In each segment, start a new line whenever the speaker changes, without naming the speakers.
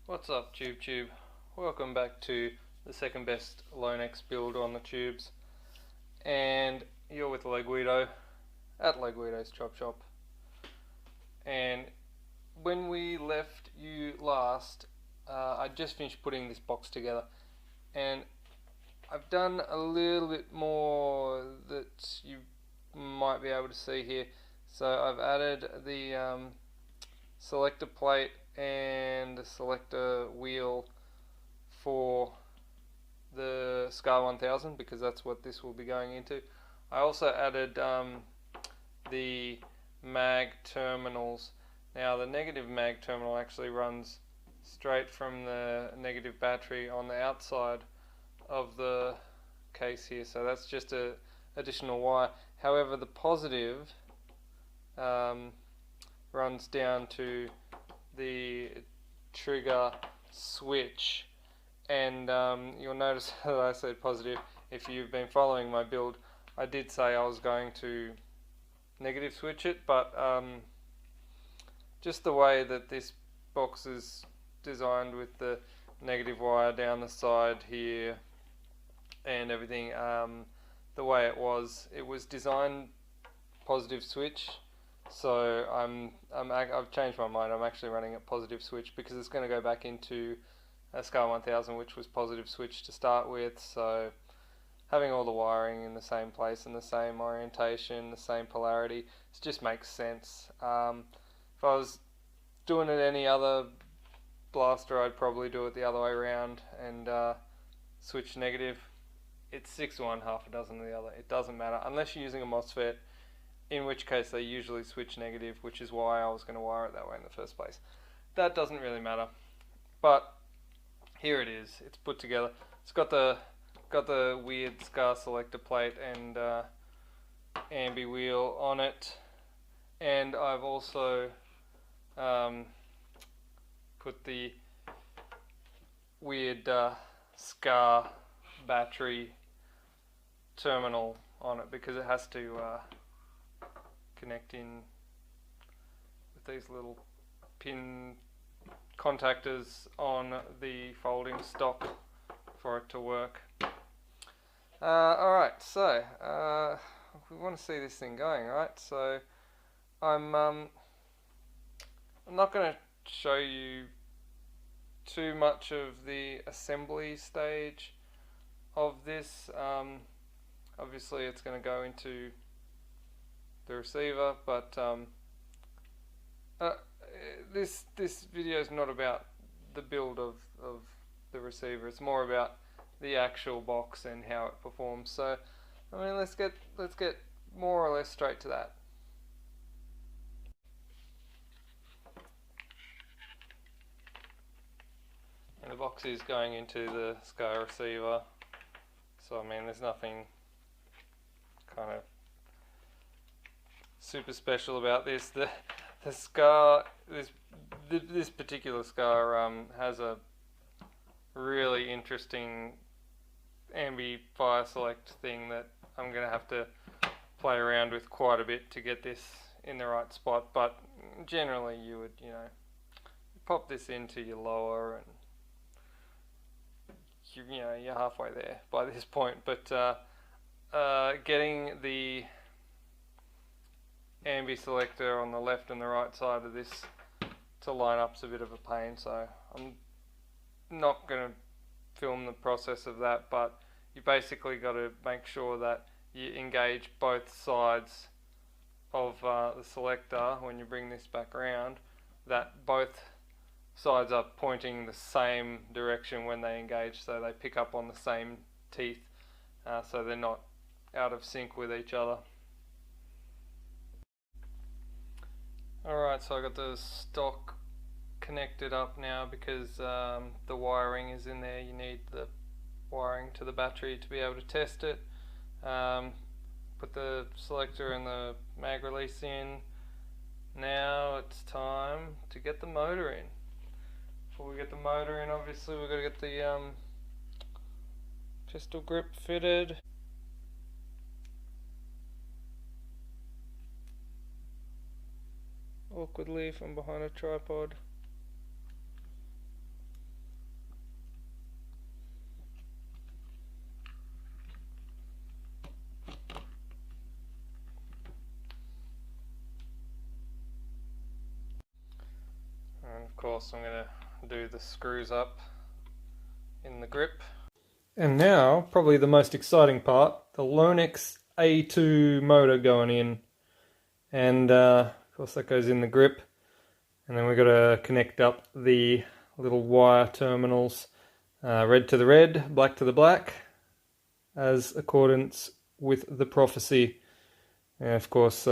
What's up, Tube? Welcome back to the second best lonex build on the tubes, and you're with Leguido at Leguido's Chop Shop. And when we left you last, I just finished putting this box together, and I've done a little bit more that you might be able to see here. So I've added the selector plate and the selector wheel for the Scar 1000 because that's what this will be going into. I also added the mag terminals. Now the negative mag terminal actually runs straight from the negative battery on the outside of the case here, so that's just a additional wire. However, the positive runs down to the trigger switch, and you'll notice that I said positive. If you've been following my build, I did say I was going to negative switch it, but just the way that this box is designed with the negative wire down the side here and everything, the way it was designed positive switch. So I've changed my mind. I'm actually running a positive switch because it's going to go back into a Scar 1000, which was positive switch to start with. So having all the wiring in the same place and the same orientation, the same polarity, it just makes sense. If I was doing it any other blaster, I'd probably do it the other way around and switch negative. It's 6 to 1, half a dozen to the other. It doesn't matter unless you're using a MOSFET, in which case they usually switch negative, which is why I was going to wire it that way in the first place. That doesn't really matter, but here it is. It's put together. It's got the weird Scar selector plate and ambi wheel on it, and I've also put the weird Scar battery terminal on it because it has to connect in with these little pin contactors on the folding stock for it to work. Alright, so we want to see this thing going, right? So I'm not going to show you too much of the assembly stage of this. Obviously it's going to go into the receiver, but this video is not about the build of the receiver. It's more about the actual box and how it performs. So I mean, let's get more or less straight to that. And the box is going into the Scar receiver, so I mean there's nothing kind of super special about this. The Scar, this particular Scar has a really interesting ambi fire select thing that I'm going to have to play around with quite a bit to get this in the right spot, but generally you would, pop this into your lower and you're halfway there by this point, but getting the ambi selector on the left and the right side of this to line up is a bit of a pain, so I'm not going to film the process of that, but you basically got to make sure that you engage both sides of the selector when you bring this back around, that both sides are pointing the same direction when they engage, so they pick up on the same teeth, so they're not out of sync with each other. Alright, so I got the stock connected up now because the wiring is in there. You need the wiring to the battery to be able to test it. Put the selector and the mag release in. Now it's time to get the motor in. Before we get the motor in, obviously we've got to get the pistol grip fitted. Awkwardly from behind a tripod. of course I'm going to do the screws up in the grip. And now, probably the most exciting part, the Lonex A2 motor going in. And of course that goes in the grip. And then we've got to connect up the little wire terminals, red to the red, black to the black, as accordance with the prophecy. And of course,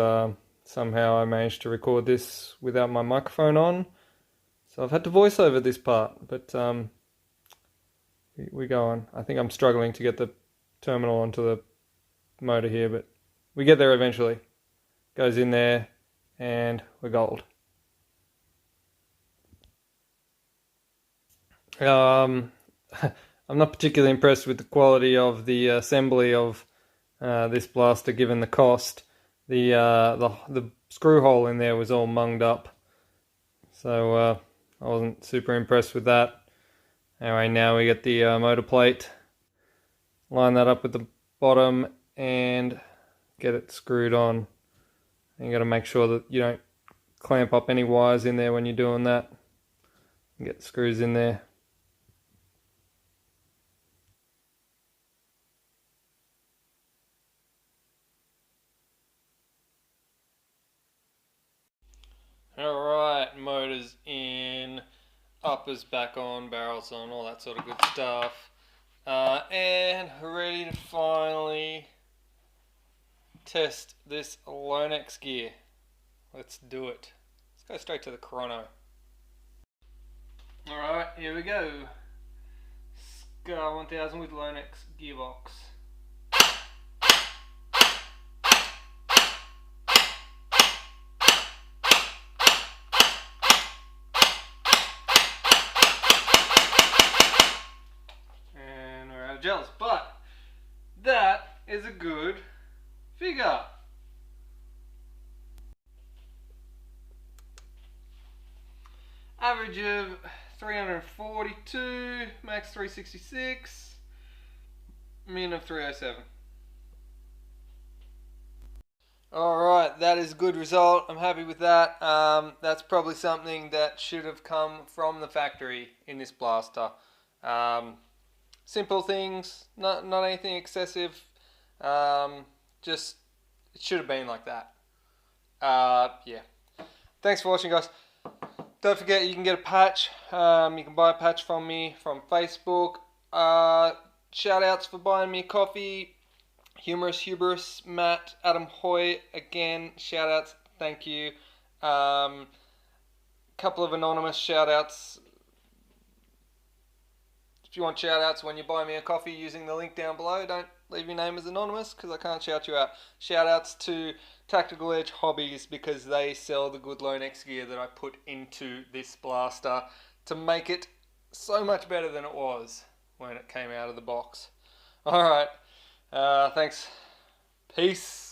somehow I managed to record this without my microphone on. So I've had to voice over this part, but we go on. I think I'm struggling to get the terminal onto the motor here, but we get there eventually. Goes in there, and we're gold. I'm not particularly impressed with the quality of the assembly of this blaster, given the cost. The screw hole in there was all munged up, so I wasn't super impressed with that. Anyway, now we get the motor plate, line that up with the bottom and get it screwed on. And you got to make sure that you don't clamp up any wires in there when you're doing that. Get the screws in there. Alright, motors in, uppers back on, barrels on, all that sort of good stuff. And ready to finally test this Lonex gear. Let's do it. Let's go straight to the chrono. Alright, here we go. Scar 1000 with Lonex gearbox. Jealous, but that is a good figure. Average of 342, max 366, min of 307. Alright, that is a good result. I'm happy with that. That's probably something that should have come from the factory in this blaster. Simple things, not anything excessive. Just it should have been like that. Yeah. Thanks for watching, guys. Don't forget you can get a patch. You can buy a patch from me from Facebook. Shout outs for buying me a coffee. Humorous Hubris, Matt, Adam Hoy. Again, shout outs. Thank you. Couple of anonymous shout outs. If you want shout outs when you buy me a coffee using the link down below, don't leave your name as anonymous because I can't shout you out. Shout outs to Tactical Edge Hobbies because they sell the good Lonex gear that I put into this blaster to make it so much better than it was when it came out of the box. Alright, thanks. Peace.